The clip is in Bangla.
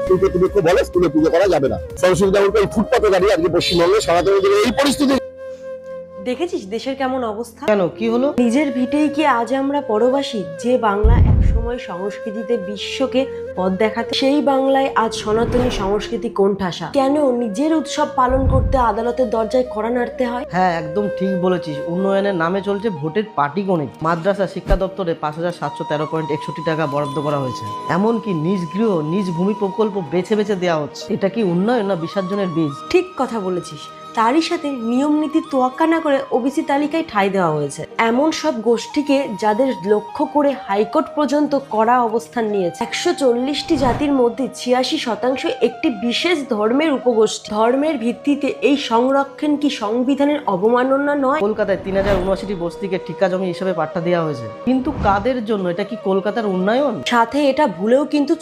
স্কুল কর্তৃপক্ষ বলে স্কুলে পুজো করা যাবে না। সরস্বতী ঠাকুরকে এই ফুটপাতে দাঁড়িয়ে আজকে পশ্চিমবঙ্গে সনাতন এই পরিস্থিতি। দেখেছিস দেশের কেমন অবস্থা? কেন, কি হলো? নিজের ভিটেই কি আজ আমরা পরবাসী? যে বাংলা একসময় সংস্কৃতিতে বিশ্বকে পথ দেখাতে, সেই বাংলায় আজ সনাতনী সংস্কৃতি কোণঠাসা। কেন নিজের উৎসব পালন করতে আদালতের দরজায় কড়া নাড়তে হয়? হ্যাঁ, একদম ঠিক বলেছিস। উন্নয়নের নামে চলছে ভোটের পার্টি গণিত। মাদ্রাসা শিক্ষা দপ্তরে ৫,৭১৩.৬১ টাকা বরাদ্দ করা হয়েছে। এমনকি নিজ গৃহ নিজ ভূমি প্রকল্প বেছে বেছে দেওয়া হচ্ছে। এটা কি উন্নয়ন না বিসর্জনের বীজ? ঠিক কথা বলেছিস। তারই সাথে নিয়ম নীতি তোয়াক্কা না করে ওবিসি তালিকায় ঠাঁই দেওয়া হয়েছে এমন সব গোষ্ঠীকে, যাদের লক্ষ্য করে হাইকোর্ট পর্যন্ত কড়া অবস্থান নিয়েছে। ১৪০টি জাতির মধ্যে ৮৬% একটি বিশেষ ধর্মের উপগোষ্ঠী। ধর্মের ভিত্তিতে এই সংরক্ষণ কি সংবিধানের অবমাননা নয়? কলকাতায় ৩,০৭৯টি বস্তিকে ঠিকা জমি হিসেবে পাট্টা দেওয়া হয়েছে, কিন্তু কাদের জন্য? এটা কি কলকাতার উন্নয়ন? সাথে এটা ভুলেও কিন্তু